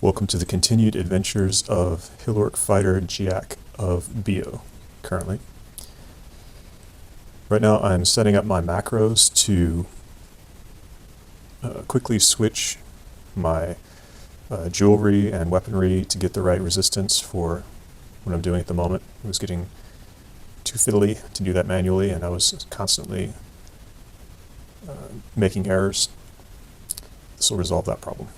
Welcome to the continued adventures of Hill-Orc fighter Giac of Beogh, currently. Right now I'm setting up my macros to quickly switch my jewelry and weaponry to get the right resistance for what I'm doing at the moment. It was getting too fiddly to do that manually, and I was constantly making errors. This will resolve that problem.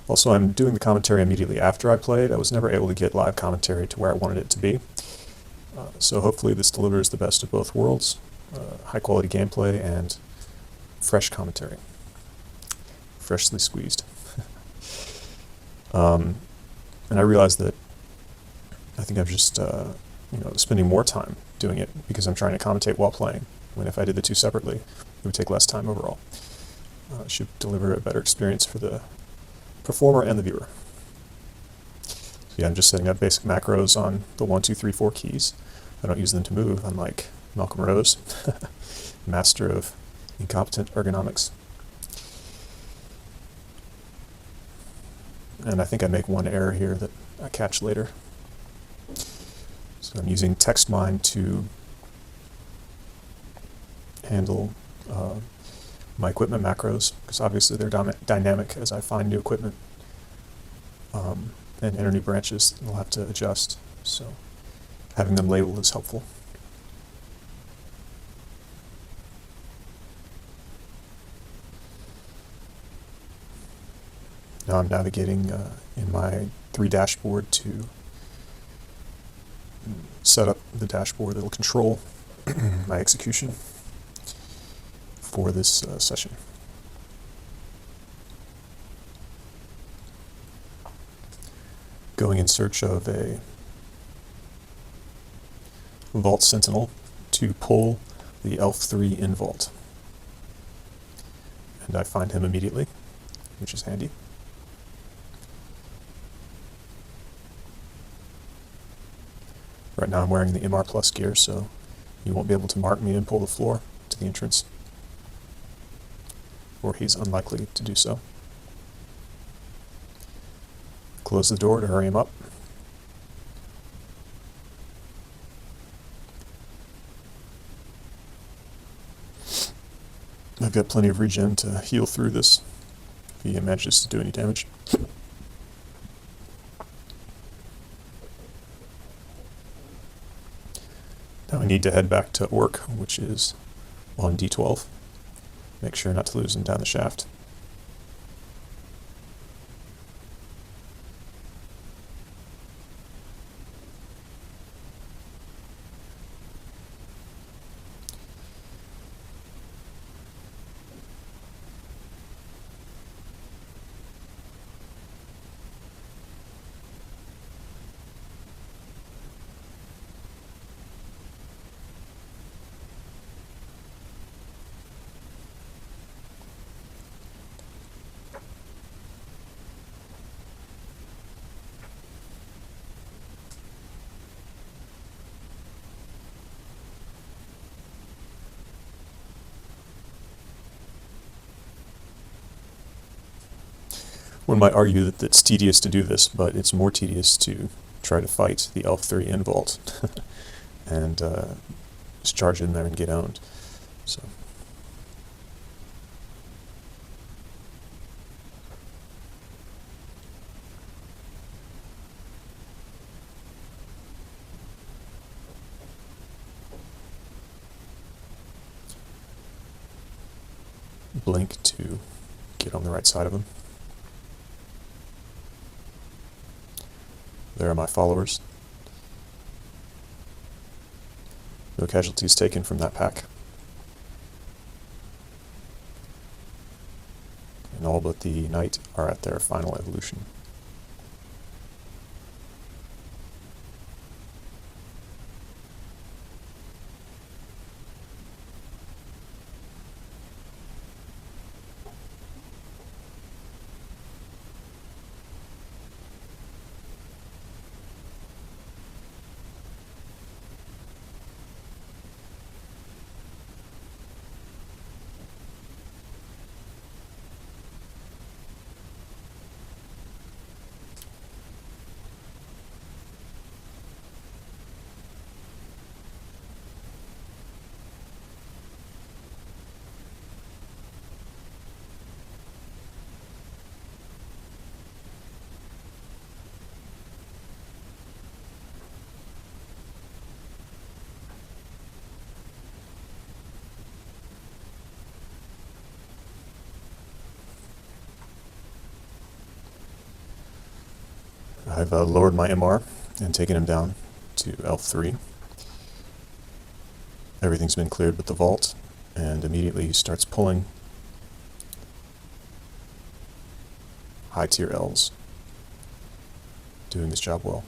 Also, I'm doing the commentary immediately after I played. I was never able to get live commentary to where I wanted it to be. So hopefully this delivers the best of both worlds, high quality gameplay and fresh commentary. Freshly squeezed. And I realized that I think I'm just spending more time doing it because I'm trying to commentate while playing, when if I did the two separately, it would take less time overall. It should deliver a better experience for the performer and the viewer. So yeah, I'm just setting up basic macros on the 1, 2, 3, 4 keys. I don't use them to move, unlike Malcolm Rose, master of incompetent ergonomics. And I think I make one error here that I catch later. So I'm using TextMine to handle my equipment macros, because obviously they're dynamic as I find new equipment and enter new branches. We'll have to adjust, so having them labeled is helpful. Now I'm navigating in my 3 dashboard to set up the dashboard that will control my execution for this session. Going in search of a Vaults Sentinel to pull the Elf 3 in Vault. And I find him immediately, which is handy. Right now I'm wearing the MR Plus gear, so you won't be able to mark me and pull the floor to the entrance, or he's unlikely to do so. Close the door to hurry him up. I've got plenty of regen to heal through this if he manages to do any damage. Now I need to head back to work, which is on D12. Make sure not to lose him down the shaft. One might argue that it's tedious to do this, but it's more tedious to try to fight the Elf 3 in Vault and just charge in there and get owned. So. Blink to get on the right side of him. There are my followers. No casualties taken from that pack. And all but the knight are at their final evolution. I've lowered my MR and taken him down to Elf 3. Everything's been cleared but the vault, and immediately he starts pulling high tier elves, doing this job well.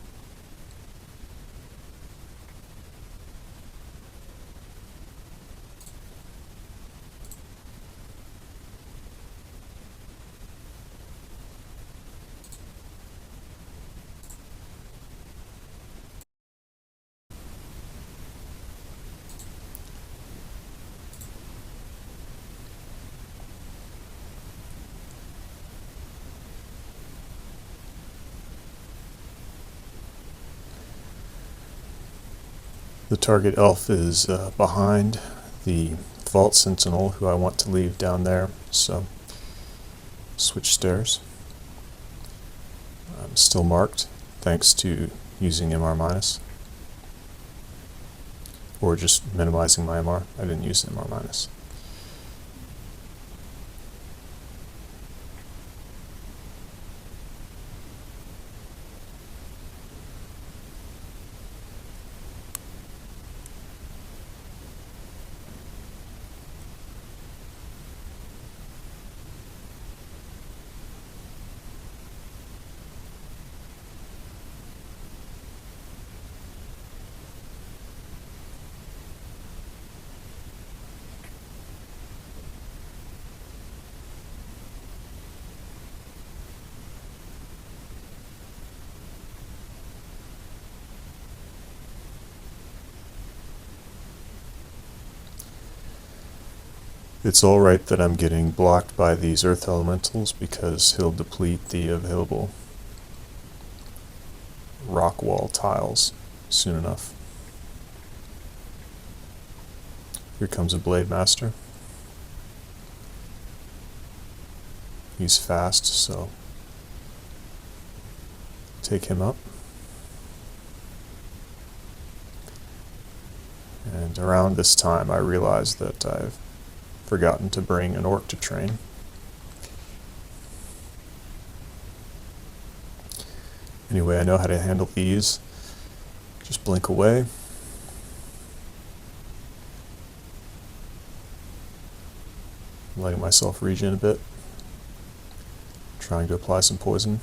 The target elf is behind the Vaults Sentinel, who I want to leave down there, so switch stairs. I'm still marked, thanks to using MR minus, or just minimizing my MR. I didn't use MR minus. It's alright that I'm getting blocked by these earth elementals because he'll deplete the available rock wall tiles soon enough. Here comes a Blade Master. He's fast, so take him up. And around this time I realized that I've forgotten to bring an orc to train. Anyway, I know how to handle these. Just blink away. Letting myself regen a bit. Trying to apply some poison.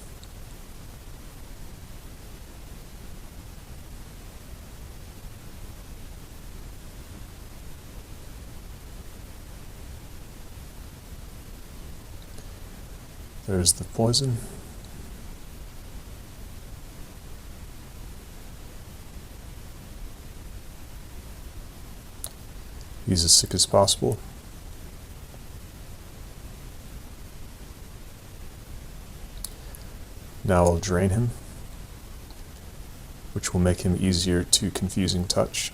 There's the poison. He's as sick as possible. Now I'll drain him, which will make him easier to confusing touch.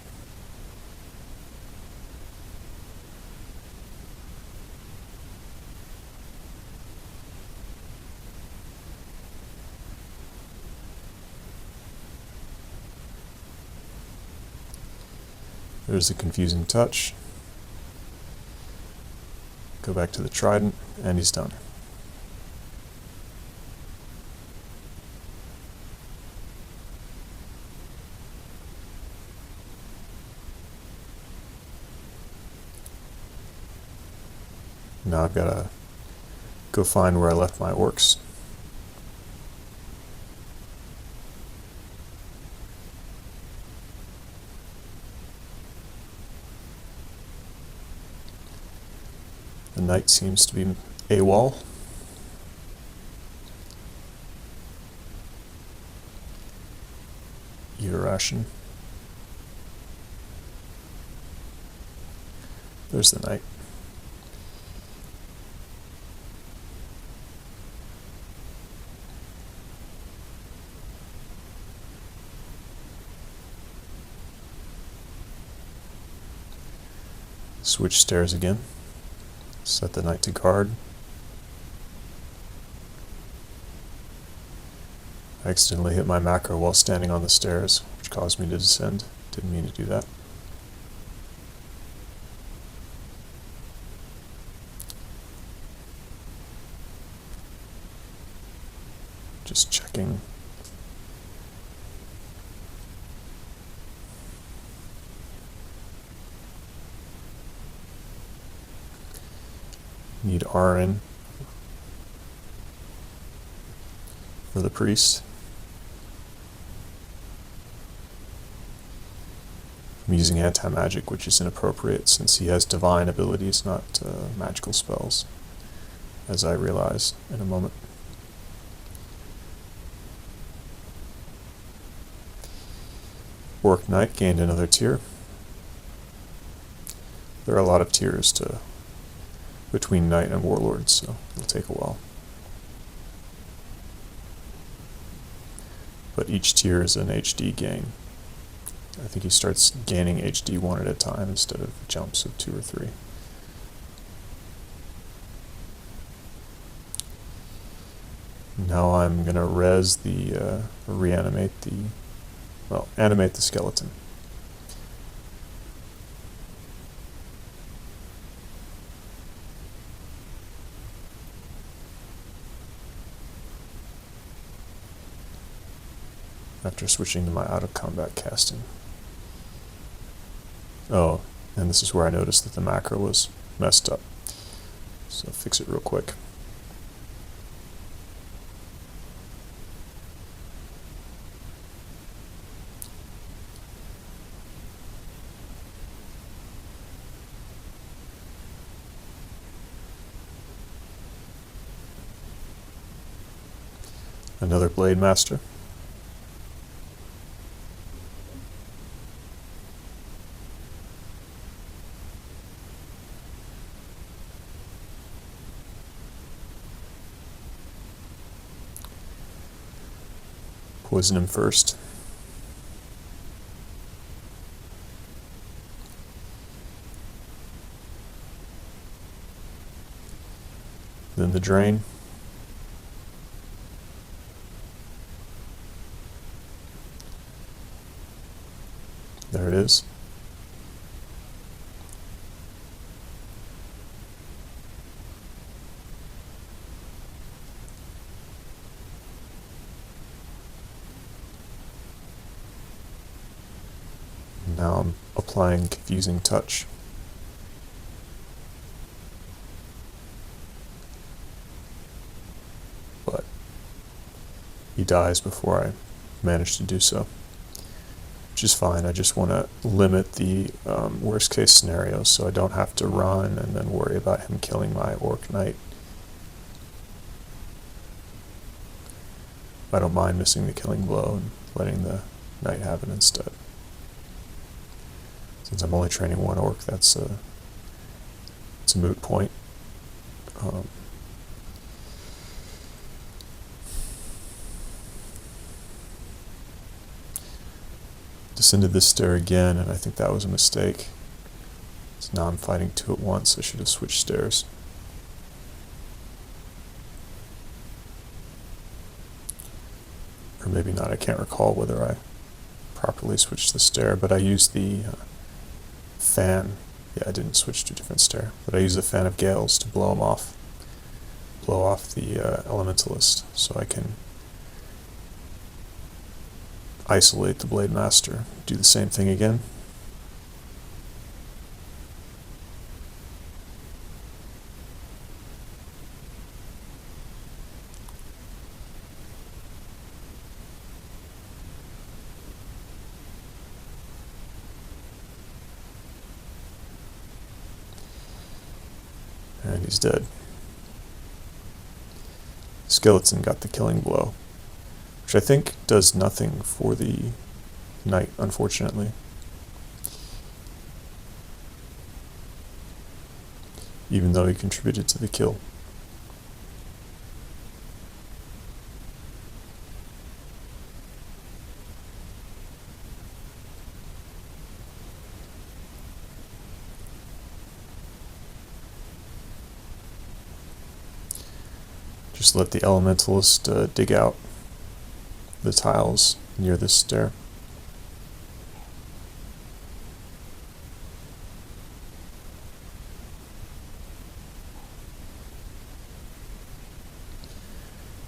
There's the confusing touch. Go back to the trident, and he's done. Now I've got to go find where I left my orcs. The knight seems to be AWOL. Eat a ration. There's the knight. Switch stairs again. Set the knight to guard. I accidentally hit my macro while standing on the stairs, which caused me to descend. Didn't mean to do that. Just checking Need RN for the priest. I'm using anti-magic, which is inappropriate since he has divine abilities, not magical spells, as I realize in a moment. Orc Knight gained another tier. There are a lot of tiers between Knight and Warlord, so it'll take a while. But each tier is an HD gain. I think he starts gaining HD 1 at a time instead of jumps of 2 or 3. Now I'm going to animate the skeleton. After switching to my out of combat casting. Oh, and this is where I noticed that the macro was messed up. So fix it real quick. Another Blade Master. Poison him first. Then the drain. There it is. Now I'm applying Confusing Touch. But he dies before I manage to do so, which is fine. I just want to limit the worst case scenarios so I don't have to run and then worry about him killing my Orc Knight. I don't mind missing the killing blow and letting the Knight have it instead. Since I'm only training one Orc, it's a moot point. Descended this stair again, and I think that was a mistake. So now I'm fighting two at once. I should have switched stairs. Or maybe not. I can't recall whether I properly switched the stair, but I used the fan. Yeah, I didn't switch to a different stair, but I used the fan of gales to blow him off. Blow off the elementalist, so I can isolate the Blade Master. Do the same thing again. And he's dead. Skeleton got the killing blow, which I think does nothing for the Knight, unfortunately. Even though he contributed to the kill. Just let the elementalist dig out the tiles near this stair.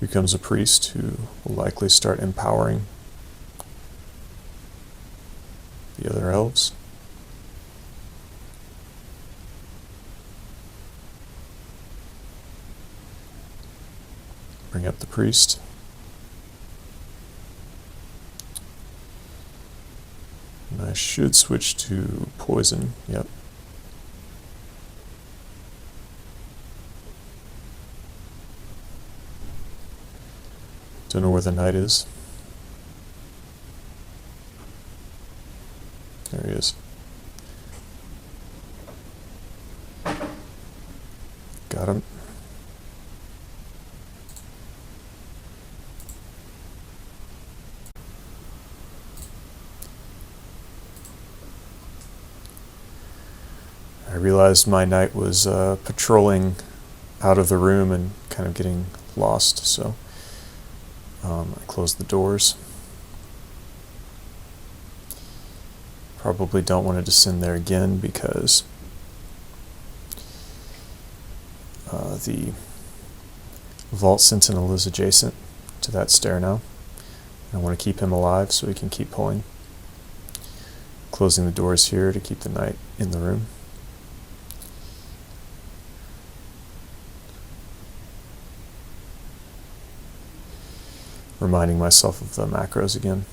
Becomes a priest who will likely start empowering the other elves. Bring up the priest. And I should switch to poison. Yep. Don't know where the knight is. There he is. Got him. I realized my knight was patrolling out of the room and kind of getting lost, so I closed the doors. Probably don't want to descend there again because the Vaults Sentinel is adjacent to that stair now. I want to keep him alive so he can keep pulling. Closing the doors here to keep the knight in the room. Reminding myself of the macros again.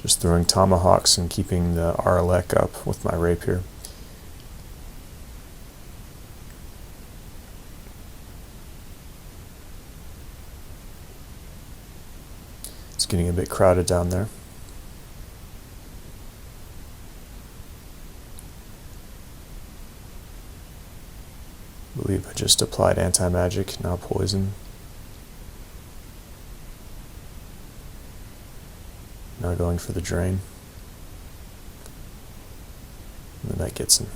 Just throwing tomahawks and keeping the Aralek up with my rapier. It's getting a bit crowded down there. I believe I just applied anti-magic, now poison. Now going for the drain. And then that gets him.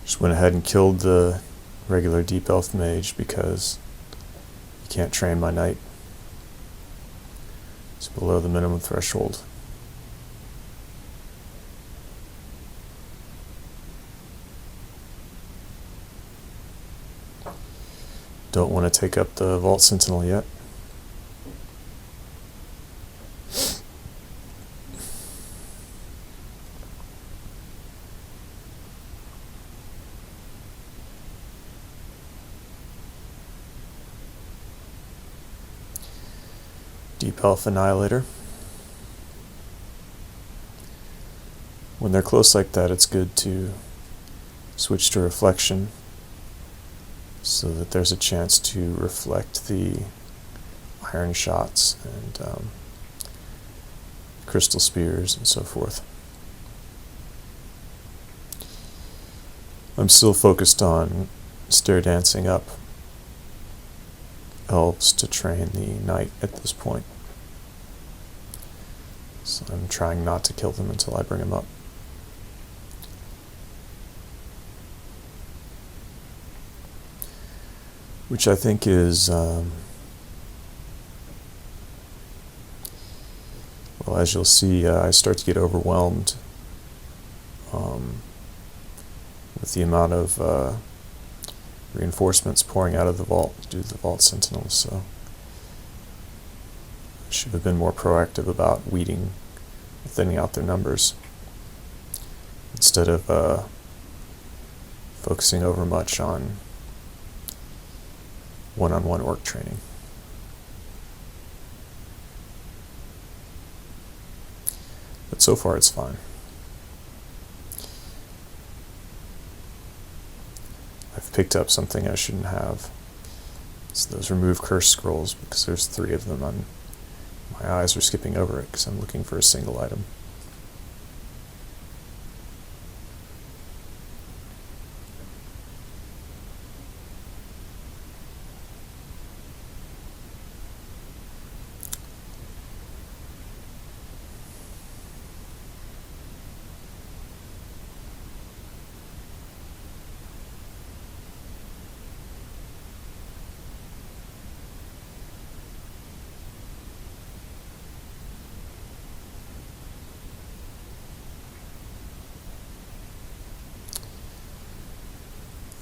Just went ahead and killed the regular deep elf mage because you can't train my knight. It's below the minimum threshold. Don't want to take up the Vault Sentinel yet. Deep Elf Annihilator. When they're close like that, it's good to switch to reflection so that there's a chance to reflect the iron shots and crystal spears and so forth. I'm still focused on stairdancing up elves to train the knight at this point. So I'm trying not to kill them until I bring them up. Which I think is, well, as you'll see, I start to get overwhelmed with the amount of reinforcements pouring out of the vault due to the Vaults Sentinels, so I should have been more proactive about thinning out their numbers instead of focusing over much on one-on-one orc training. But so far it's fine. I've picked up something I shouldn't have. It's those remove curse scrolls, because there's 3 of them. My eyes are skipping over it because I'm looking for a single item.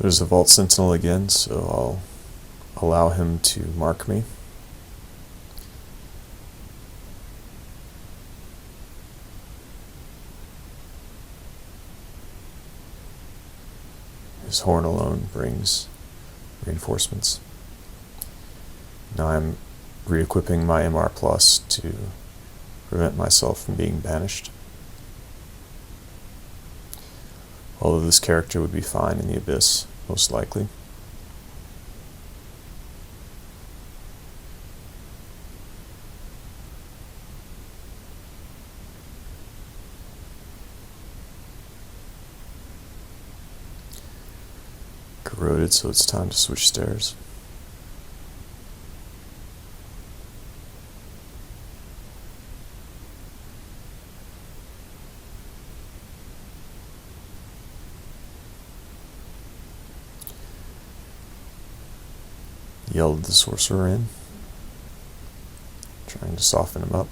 There's a Vault Sentinel again, so I'll allow him to mark me. His horn alone brings reinforcements. Now I'm re-equipping my MR Plus to prevent myself from being banished. Although this character would be fine in the Abyss, most likely. Corroded, so it's time to switch stairs. Yelled the sorcerer in, trying to soften him up.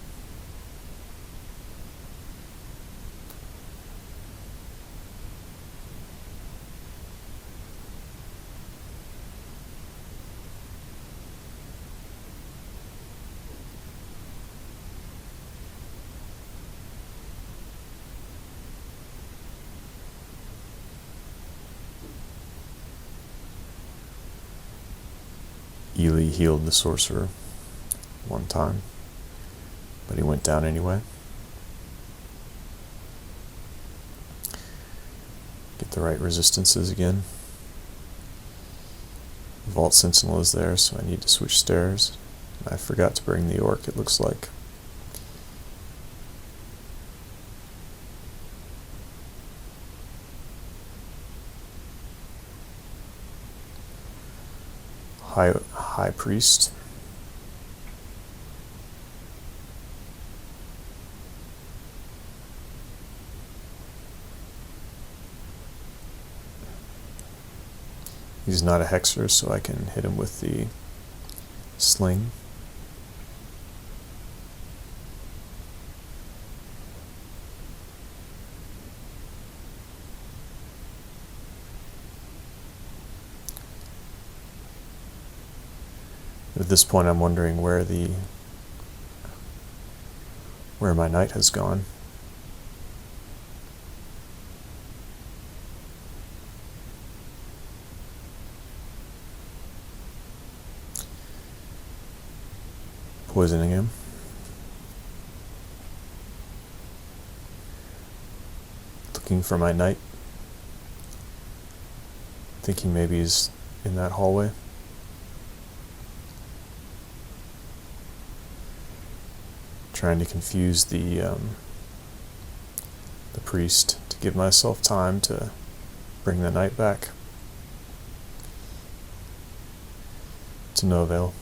Ely healed the sorcerer one time, but he went down anyway. Get the right resistances again. Vault Sentinel is there, so I need to switch stairs. I forgot to bring the orc, it looks like. High Priest. He's not a hexer, so I can hit him with the sling. At this point, I'm wondering where my knight has gone. Poisoning him. Looking for my knight. Thinking maybe he's in that hallway. Trying to confuse the priest to give myself time to bring the knight back. To no avail.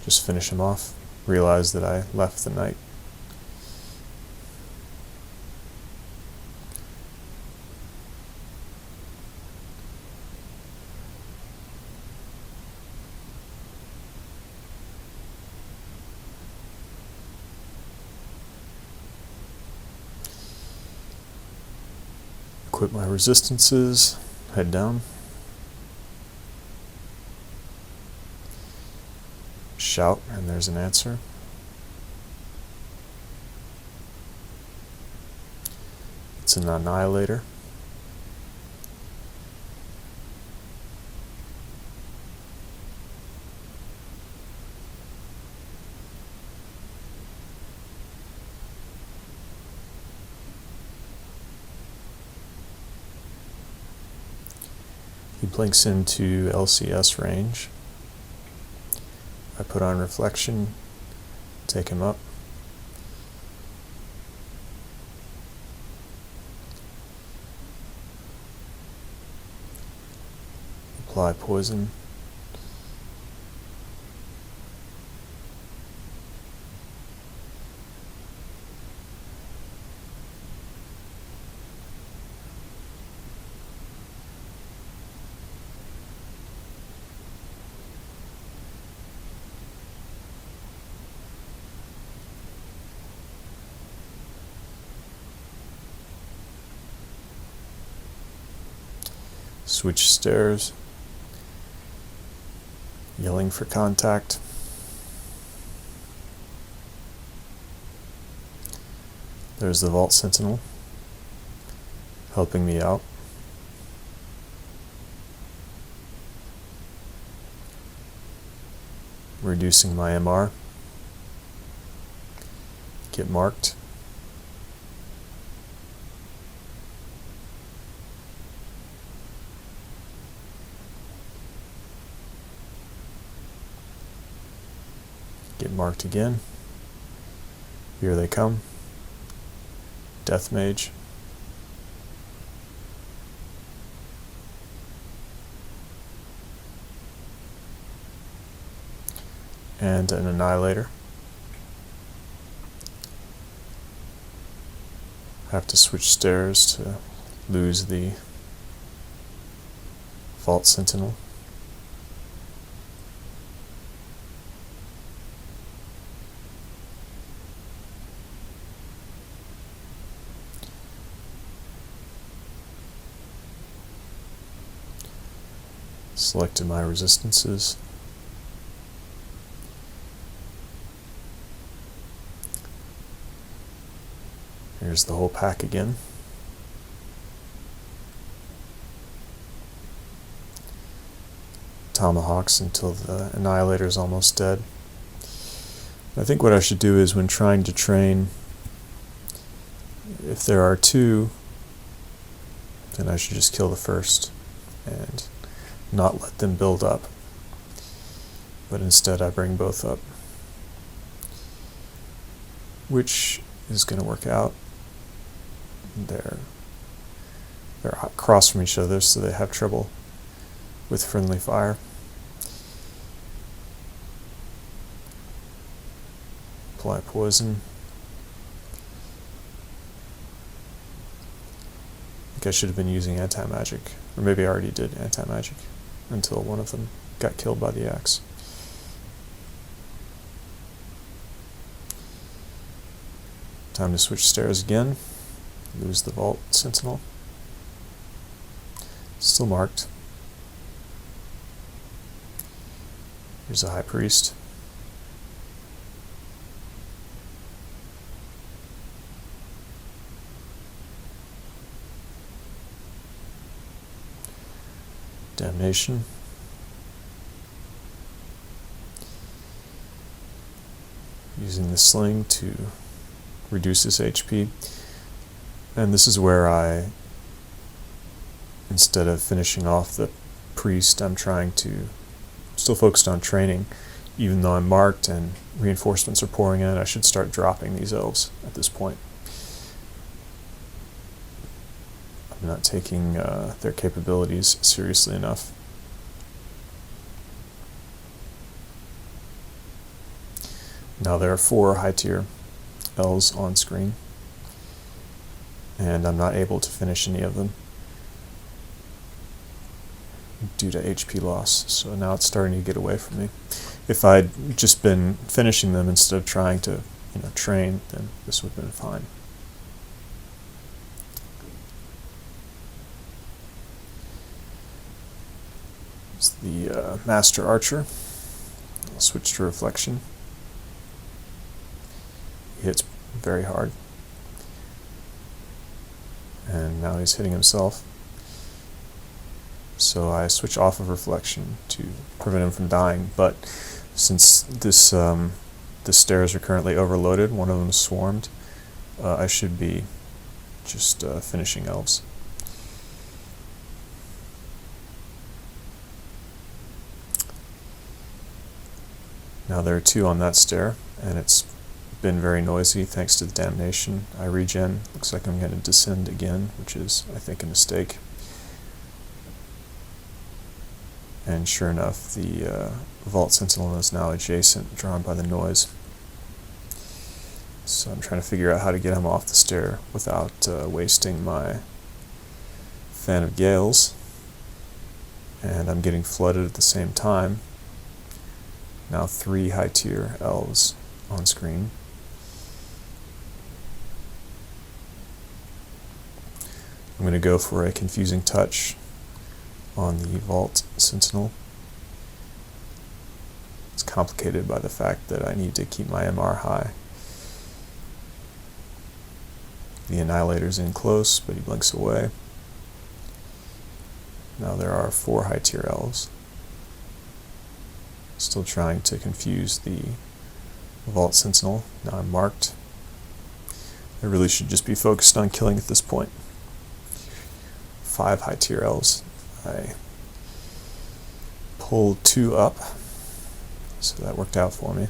Just finish him off. Realize that I left the knight. Equip my resistances, head down. Shout, and there's an answer. It's an annihilator. He blinks into LCS range. I put on reflection, take him up. Apply poison. Switch stairs. Yelling for contact. There's the Vaults Sentinel helping me out. Reducing my MR. Get marked. Get marked again. Here they come. Death Mage. And an Annihilator. Have to switch stairs to lose the Vaults Sentinel. Selected my resistances. Here's the whole pack again. Tomahawks until the Annihilator is almost dead. I think what I should do is when trying to train, if there are two, then I should just kill the first and not let them build up. But instead I bring both up, which is going to work out. They're across from each other, so they have trouble with friendly fire. Apply poison. I think I should have been using anti-magic, or maybe I already did anti-magic until one of them got killed by the axe. Time to switch stairs again. Lose the Vault Sentinel. Still marked. Here's a High Priest. Damnation. Using the sling to reduce his HP. And this is where I, instead of finishing off the priest, I'm still focused on training. Even though I'm marked and reinforcements are pouring in, I should start dropping these elves at this point. I'm not taking their capabilities seriously enough. Now there are 4 high-tier elves on screen, and I'm not able to finish any of them due to HP loss, so now it's starting to get away from me. If I'd just been finishing them instead of trying to train, then this would have been fine. It's the Master Archer. I'll switch to Reflection. He hits very hard. And now he's hitting himself. So I switch off of Reflection to prevent him from dying, but since the stairs are currently overloaded, one of them is swarmed, I should be just finishing elves. Now there are 2 on that stair, and it's been very noisy thanks to the damnation. I regen. Looks like I'm going to descend again, which is, I think, a mistake. And sure enough, the Vaults Sentinel is now adjacent, drawn by the noise. So I'm trying to figure out how to get him off the stair without wasting my Fan of Gales. And I'm getting flooded at the same time. Now 3 high-tier elves on screen. I'm going to go for a Confusing Touch on the Vault Sentinel. It's complicated by the fact that I need to keep my MR high. The Annihilator's in close, but he blinks away. Now there are 4 high-tier elves. Still trying to confuse the Vault Sentinel. Now I'm marked. I really should just be focused on killing at this point. 5 high-tier elves. I pulled 2 up, so that worked out for me.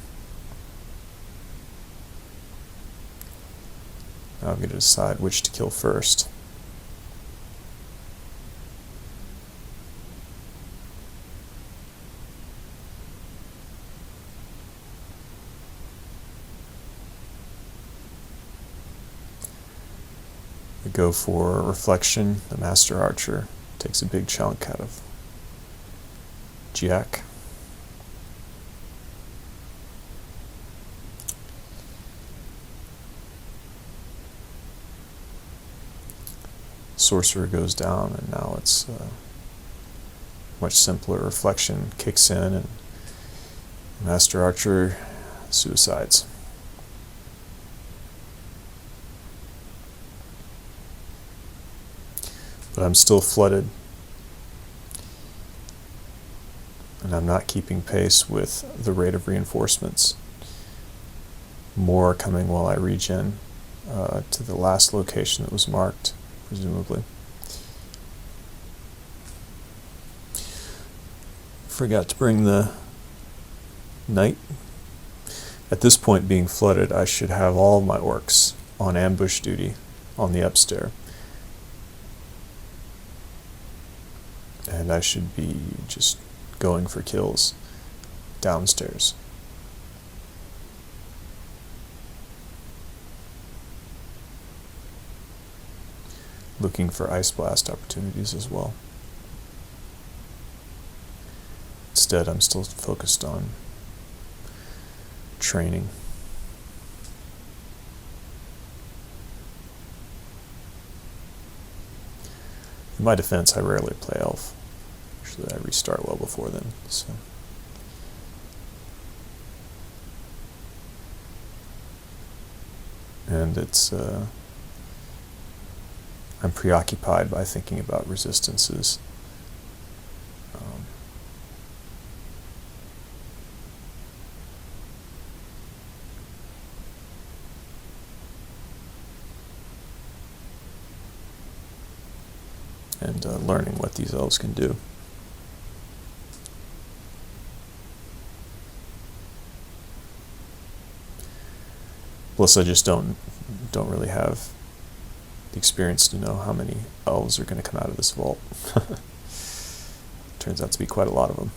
Now I'm going to decide which to kill first. I go for Reflection. The Master Archer takes a big chunk out of Giac. Sorcerer goes down, and now it's much simpler. Reflection kicks in, and Master Archer suicides. But I'm still flooded, and I'm not keeping pace with the rate of reinforcements. More are coming while I regen to the last location that was marked, presumably. Forgot to bring the knight. At this point, being flooded, I should have all my orcs on ambush duty on the upstair. And I should be just going for kills downstairs. Looking for ice blast opportunities as well. Instead, I'm still focused on training. In my defense, I rarely play elf. Usually I restart well before then. So. And it's I'm preoccupied by thinking about resistances. And learning what these elves can do. Plus, I just don't really have the experience to know how many elves are going to come out of this vault. Turns out to be quite a lot of them.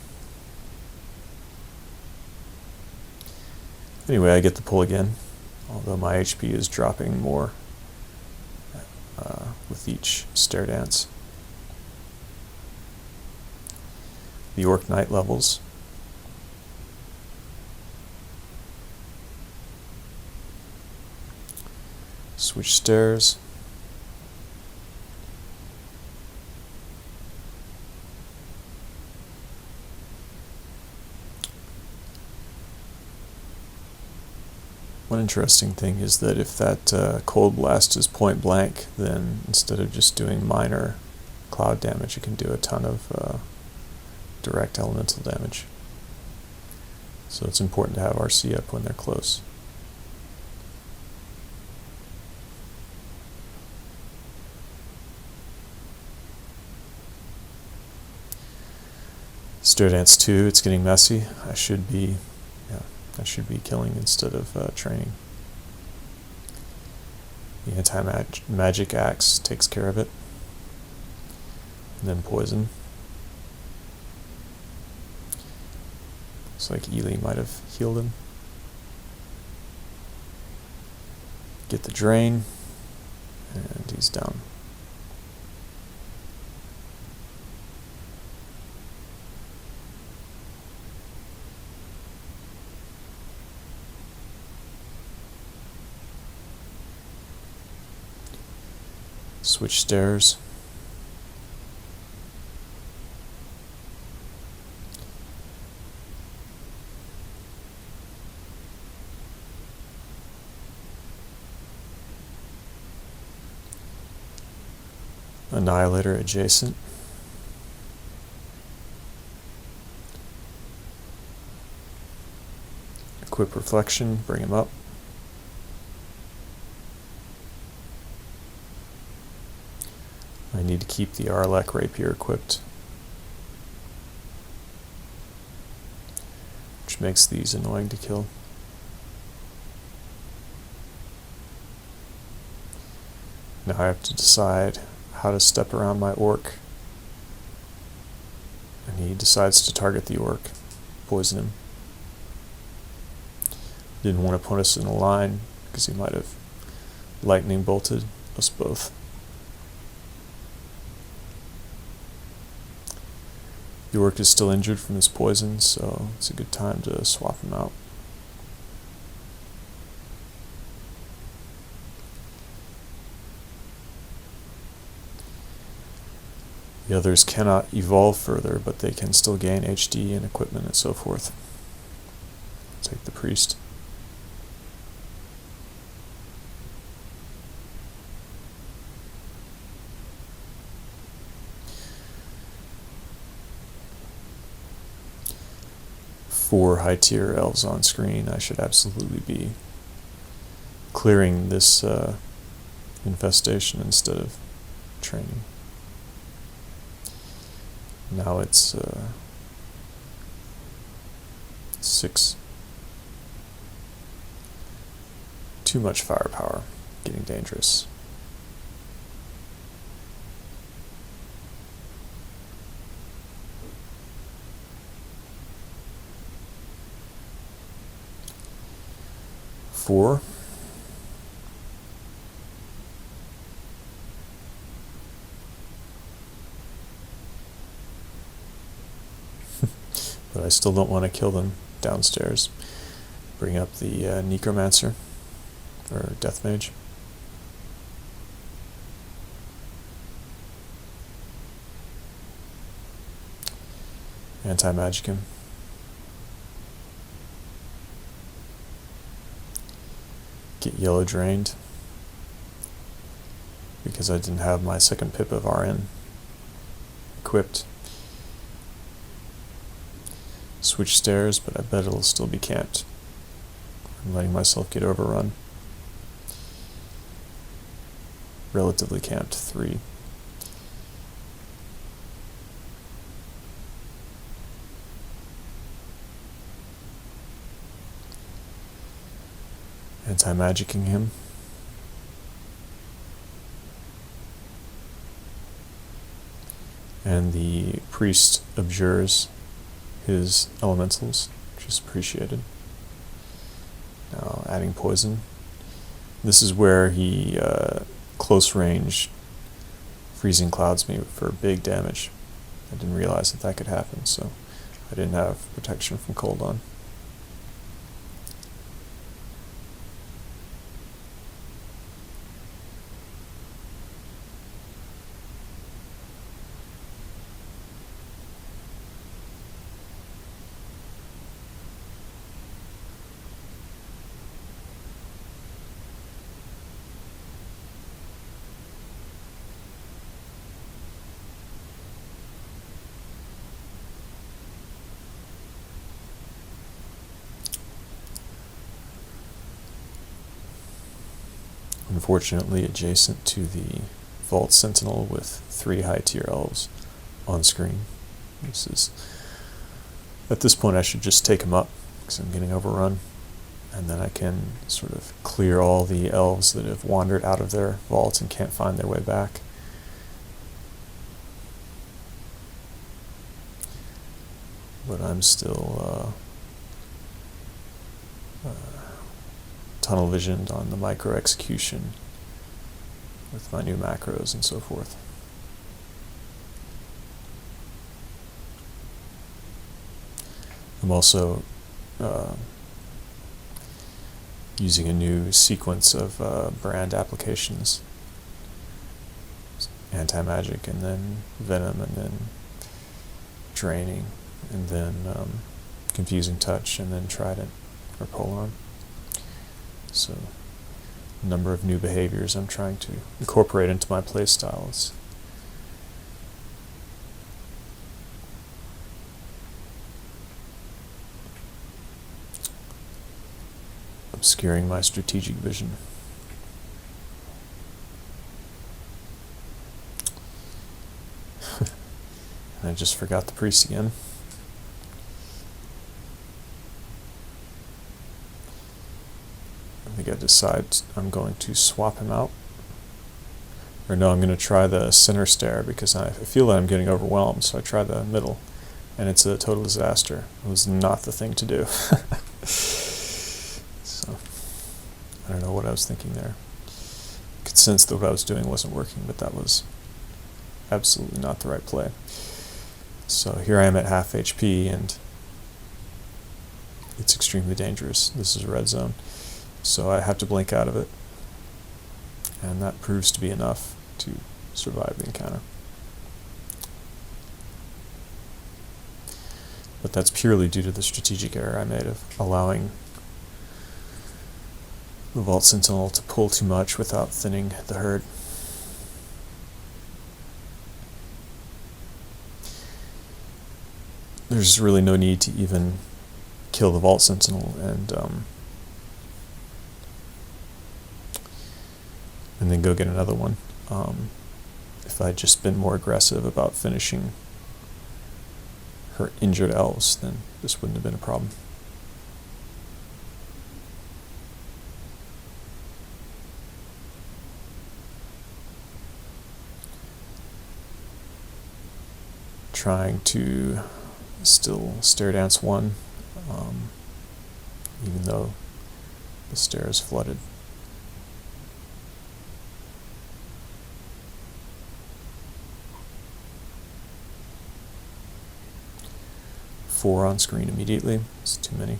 Anyway, I get the pull again, although my HP is dropping more with each stair dance. The Orc Knight levels. Switch stairs. One interesting thing is that if that cold blast is point blank, then instead of just doing minor cloud damage, it can do a ton of direct elemental damage. So it's important to have RC up when they're close. Stairdance 2, it's getting messy. I should be killing instead of training. The anti-magic axe takes care of it. And then poison. Looks like Ely might have healed him. Get the drain, and he's down. Switch stairs. Annihilator adjacent. Equip reflection, bring him up. I need to keep the Arlec rapier equipped, which makes these annoying to kill. Now I have to decide how to step around my orc, and he decides to target the orc, poison him. Didn't want to put us in a line because he might have lightning bolted us both. The orc is still injured from his poison, so it's a good time to swap him out. The others cannot evolve further, but they can still gain HD and equipment and so forth. Take the priest. Four high tier elves on screen. I should absolutely be clearing this infestation instead of training. Now it's 6. Too much firepower, getting dangerous. Four. But I still don't want to kill them downstairs. Bring up the necromancer or death mage. Anti-magic him. Get yellow drained because I didn't have my second pip of RN equipped. Switch stairs, but I bet it'll still be camped. I'm letting myself get overrun. Relatively camped 3. Anti-magicking him. And the priest abjures his elementals, which is appreciated. Now adding poison. This is where he close range freezing clouds me for big damage. I didn't realize that that could happen, so I didn't have protection from cold on. unfortunately adjacent to the Vaults Sentinel with 3 high-tier elves on screen. At this point I should just take them up because I'm getting overrun, and then I can sort of clear all the elves that have wandered out of their vaults and can't find their way back. But I'm still tunnel visioned on the micro execution with my new macros and so forth. I'm also using a new sequence of brand applications: anti-magic, and then venom, and then draining, and then confusing touch, and then trident or polearm. So a number of new behaviors I'm trying to incorporate into my playstyles. Obscuring my strategic vision. And I just forgot the priest again. I think I decide I'm going to swap him out. Or no, I'm going to try the center stair because I feel that I'm getting overwhelmed, so I try the middle, and it's a total disaster. It was not the thing to do. So, I don't know what I was thinking there. I could sense that what I was doing wasn't working, but that was absolutely not the right play. So here I am at half HP, and it's extremely dangerous. This is a red zone. So I have to blink out of it, and that proves to be enough to survive the encounter. But that's purely due to the strategic error I made of allowing the Vault Sentinel to pull too much without thinning the herd. There's really no need to even kill the Vault Sentinel and then go get another one. If I'd just been more aggressive about finishing her injured elves, then this wouldn't have been a problem. Trying to still stair-dance one, even though the stair is flooded. Four on screen immediately. It's too many.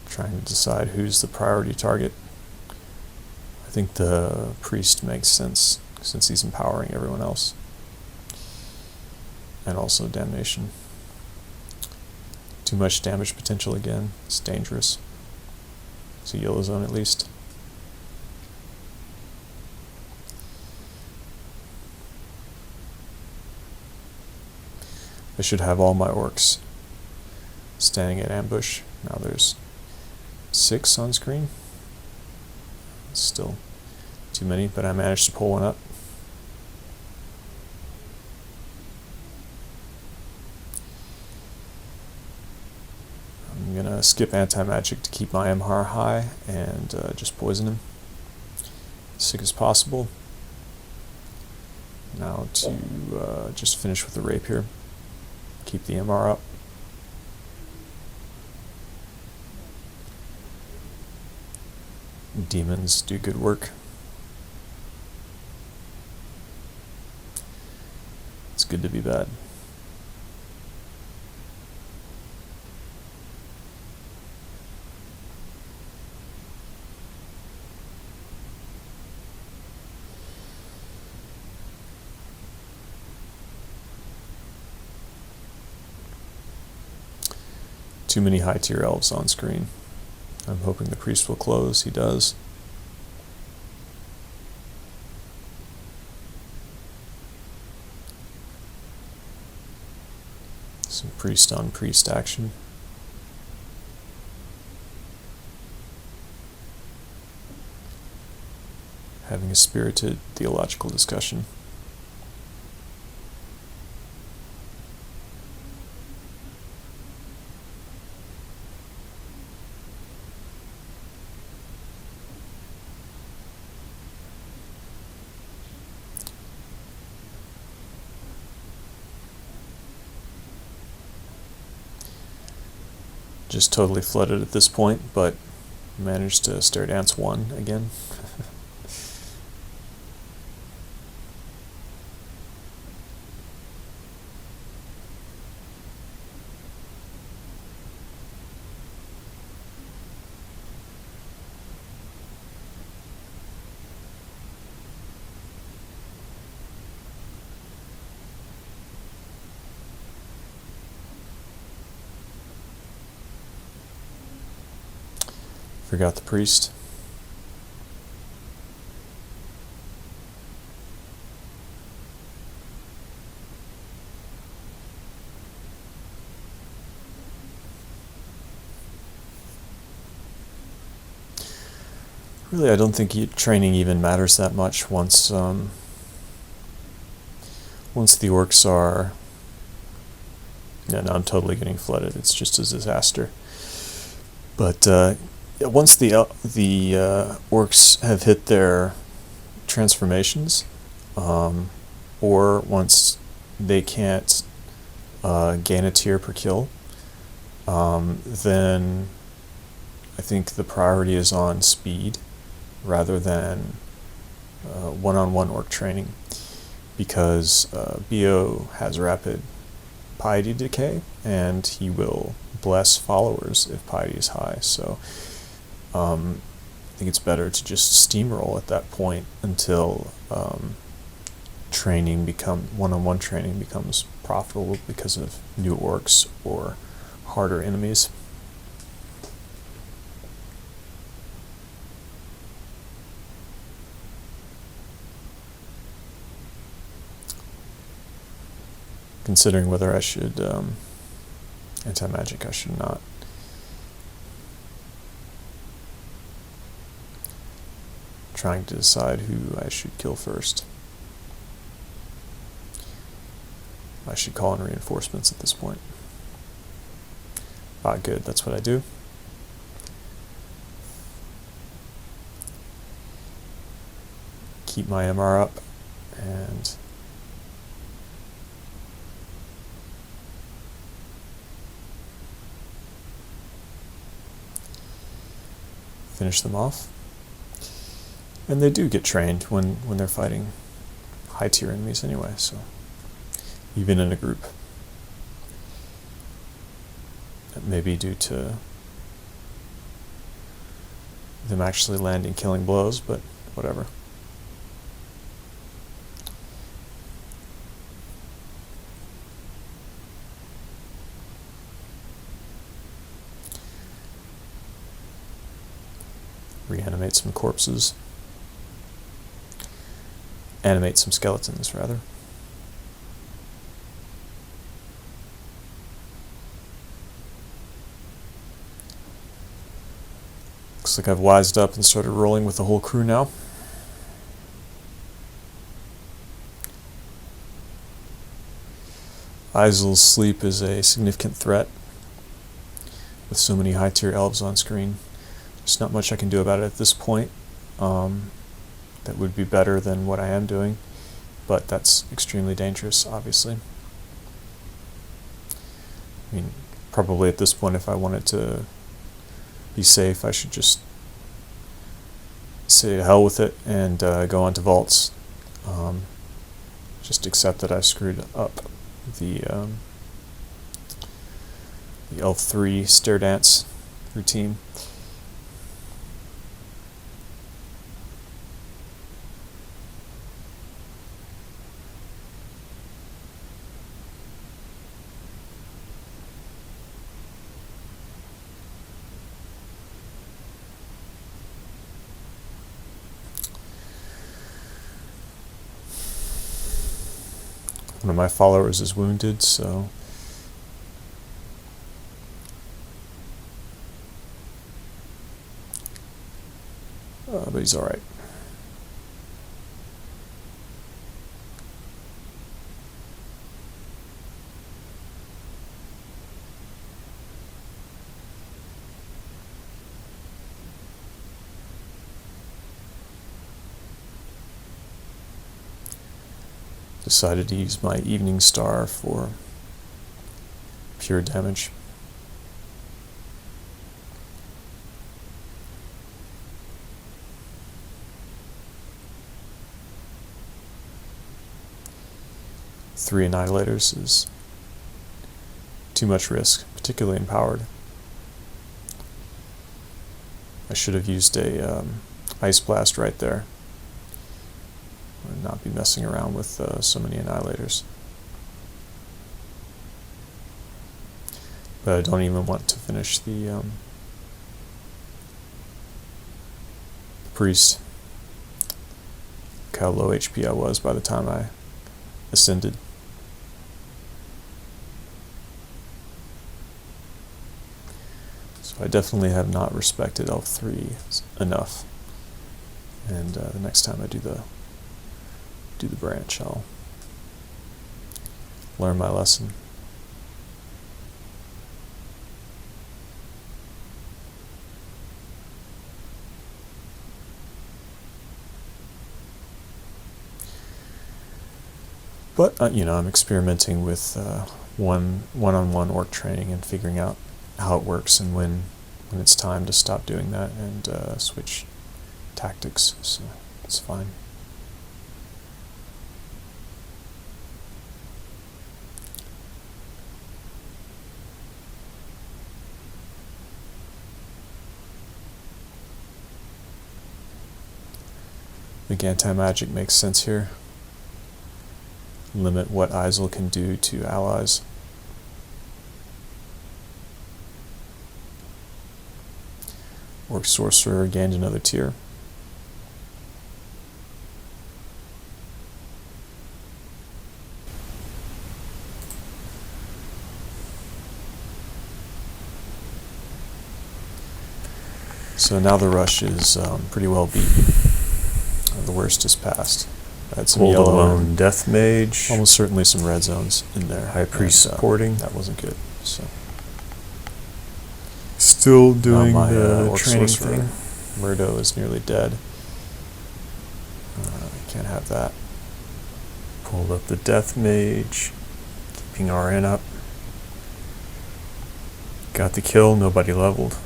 Trying to decide who's the priority target. I think the priest makes sense since he's empowering everyone else. And also damnation. Too much damage potential again. It's dangerous. It's a yellow zone at least. I should have all my orcs standing at ambush. Now there's 6 on screen. It's still too many, but I managed to pull one up. I'm going to skip anti-magic to keep my MR high and just poison him as sick as possible. Now to just finish with the rapier. Keep the MR up. Demons do good work. It's good to be bad. Too many high tier elves on screen. I'm hoping the priest will close. He does. Some priest on priest action. a spirited theological discussion. Just totally flooded at this point, but managed to stairdance 1 again. Forgot the priest. Really, I don't think training even matters that much once the orcs are... Yeah, no, I'm totally getting flooded. It's just a disaster. But once the orcs have hit their transformations, or once they can't gain a tier per kill, then I think the priority is on speed rather than one-on-one orc training, because Beogh has rapid piety decay, and he will bless followers if piety is high. So I think it's better to just steamroll at that point until one-on-one training becomes profitable because of new orcs or harder enemies. Considering whether I should anti-magic, I should not. Trying to decide who I should kill first. I should call in reinforcements at this point. Ah, good, that's what I do. Keep my MR up, and finish them off. And they do get trained when they're fighting high tier enemies anyway, so even in a group. That may be due to them actually landing killing blows, but whatever. Reanimate some corpses. Animate some skeletons, rather. Looks like I've wised up and started rolling with the whole crew now. Aizul's sleep is a significant threat with so many high tier elves on screen. There's not much I can do about it at this point. That would be better than what I am doing, but that's extremely dangerous, obviously. I mean, probably at this point, if I wanted to be safe, I should just say to hell with it and go on to Vaults. Just accept that I screwed up the Elf 3 stairdance routine. One of my followers is wounded, so but he's alright. decided to use my Evening Star for pure damage. Three Annihilators is too much risk, particularly empowered. I should have used a Ice Blast right there. And not be messing around with so many Annihilators. But I don't even want to finish the Priest. Look how low HP I was by the time I ascended. So I definitely have not respected L3 enough. And the next time I do the branch, I'll learn my lesson. But I'm experimenting with one-on-one orc training and figuring out how it works and when it's time to stop doing that and switch tactics. So it's fine. I think anti-magic makes sense here. Limit what Aizul can do to allies. Orc Sorcerer gained another tier. So now the rush is pretty well beaten. The worst is past. I had some Hold yellow alone Death Mage. almost certainly some red zones in there. High Priest and, supporting. That wasn't good. So Still doing my the orc training sorcerer, thing. Murdo is nearly dead. Can't have that. Pulled up the Death Mage. Keeping RN up. Got the kill, nobody leveled.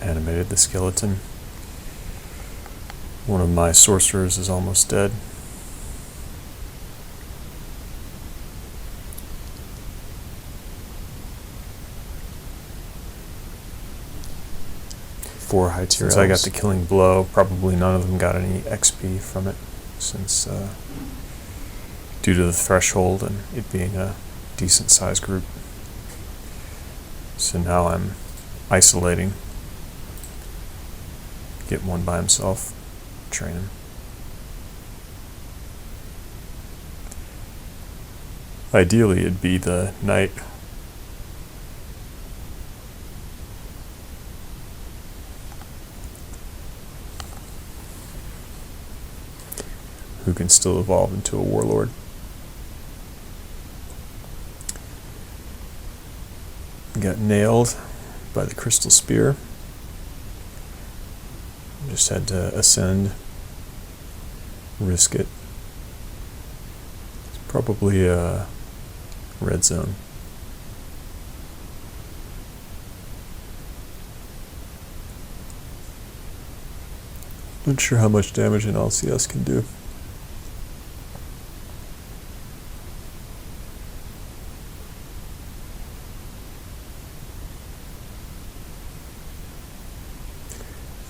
Animated the skeleton. One of my sorcerers is almost dead. Four high tier Since I got elves. the killing blow, probably none of them got any XP from it, since due to the threshold and it being a decent sized group. So now I'm isolating. Get one by himself, train him. Ideally, it'd be the knight. Who can still evolve into a warlord. Got nailed by the crystal spear. Just had to ascend, risk it. It's probably a red zone. Not sure how much damage an LCS can do.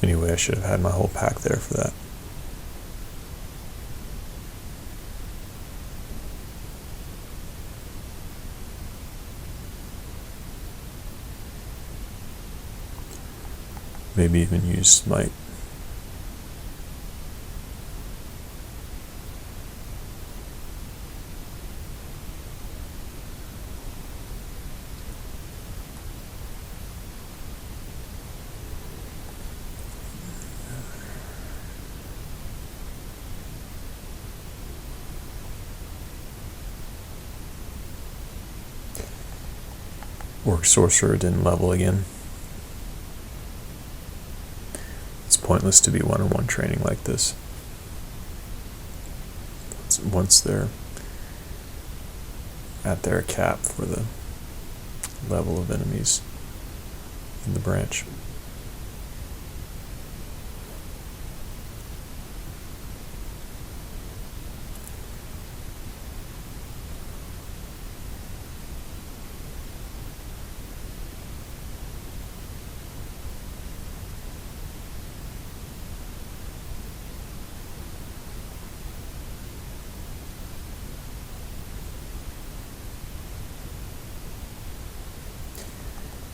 Anyway, I should have had my whole pack there for that. Maybe even use Smite. Orc Sorcerer didn't level again. It's pointless to be one-on-one training like this. once they're at their cap for the level of enemies in the branch.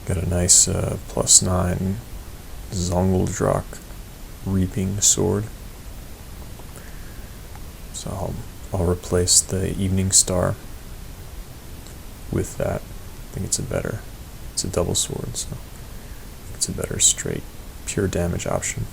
Got a nice +9 Zongeldrock reaping sword. So I'll replace the evening star with that. I think it's a double sword, so it's a better straight pure damage option.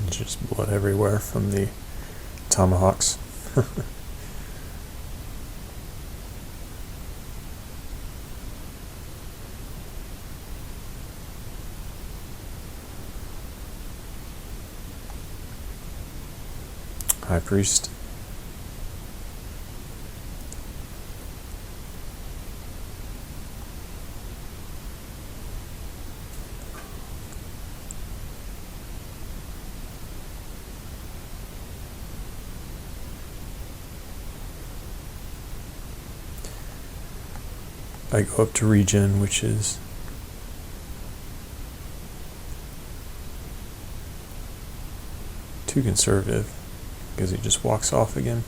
Just blood everywhere from the tomahawks. High Priest. I go up to regen, which is too conservative because he just walks off again.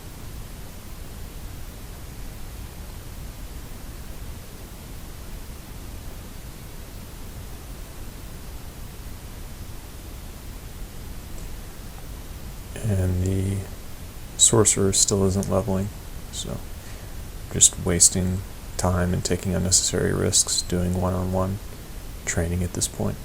And the sorcerer still isn't leveling, so just wasting time and taking unnecessary risks doing one-on-one training at this point.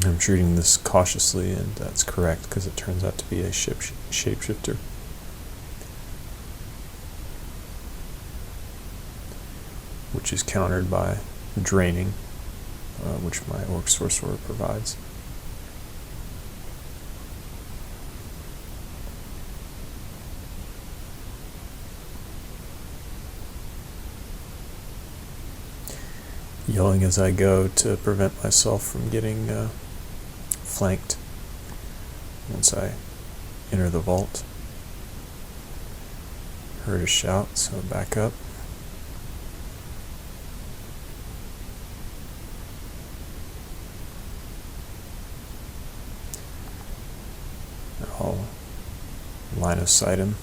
I'm treating this cautiously, and that's correct because it turns out to be a shapeshifter. Which is countered by draining, which my orc sorcerer provides. Yelling as I go to prevent myself from getting flanked once I enter the vault. Heard a shout, so back up. I'll line of sight him.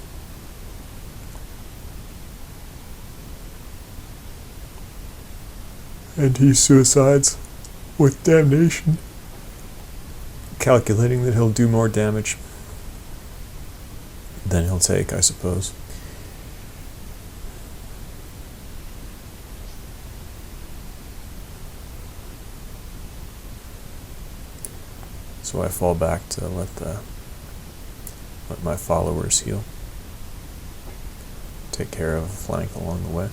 And he suicides with damnation, calculating that he'll do more damage than he'll take, I suppose. So I fall back to let my followers heal. Take care of a flank along the way.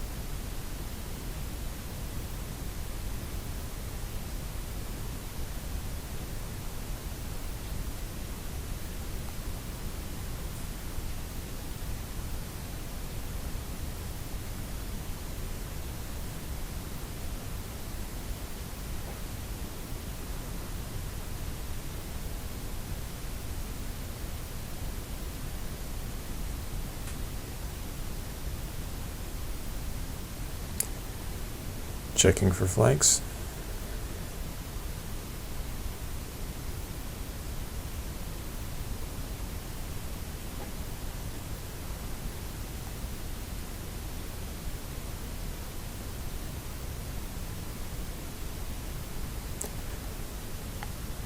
Checking for flanks.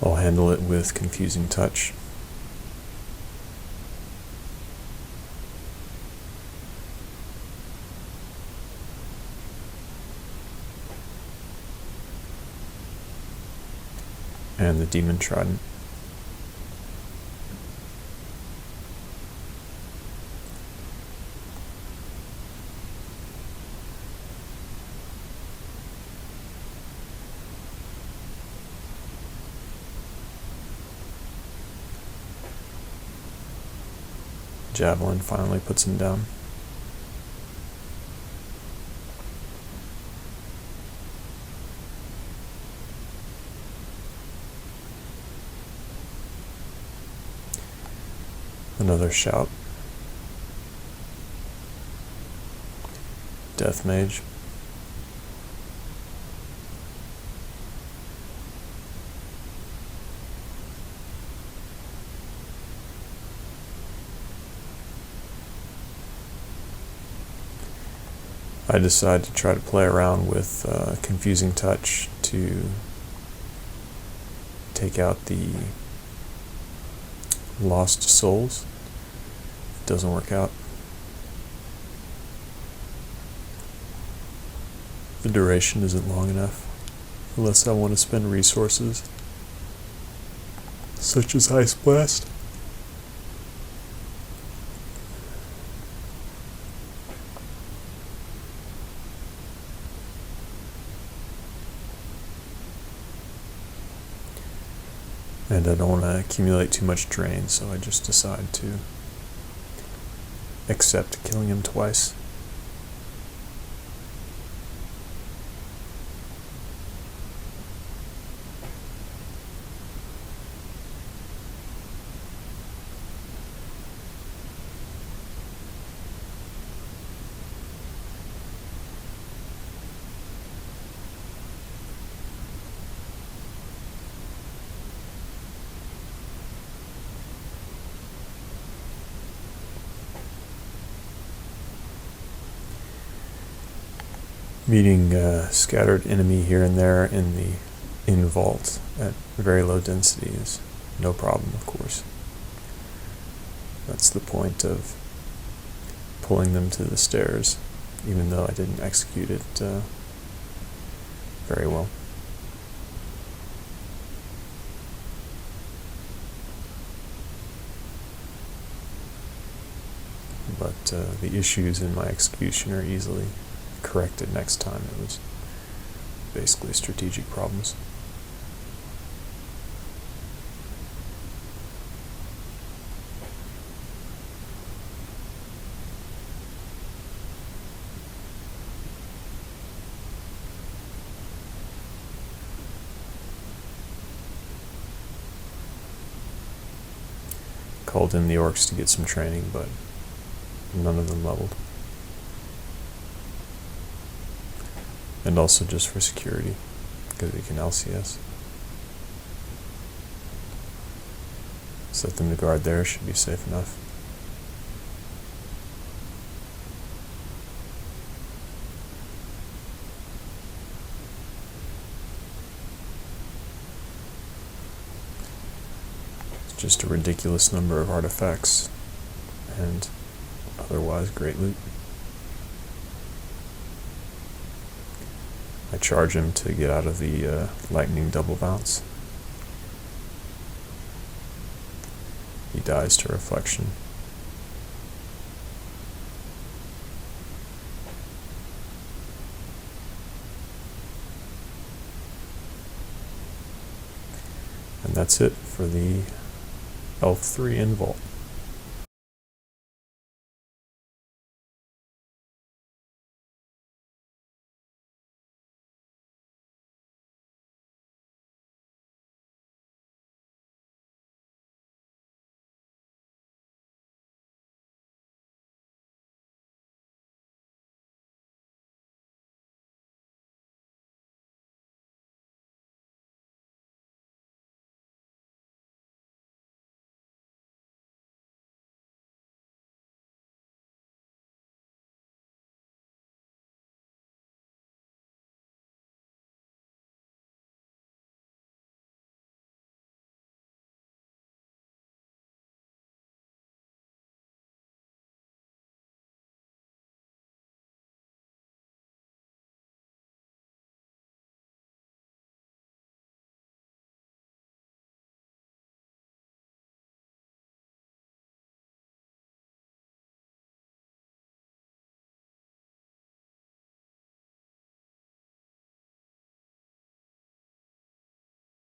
I'll handle it with confusing touch. And the demon trident. Javelin finally puts him down. Another shout. Death Mage. I decide to try to play around with confusing touch to take out the lost souls. It doesn't work out. The duration isn't long enough, unless I want to spend resources, such as Ice Blast. And I don't want to accumulate too much drain, so I just decide to accept killing him twice. Meeting scattered enemy here and there in vault at very low density is no problem, of course. That's the point of pulling them to the stairs, even though I didn't execute it very well. But the issues in my execution are easily corrected next time. It was basically strategic problems. Called in the orcs to get some training, but none of them leveled. And also just for security, because we can LCS. Set them to guard there, should be safe enough. It's just a ridiculous number of artifacts, and otherwise great loot. I charge him to get out of the lightning double bounce. He dies to reflection. And that's it for the Elf 3 in Vault.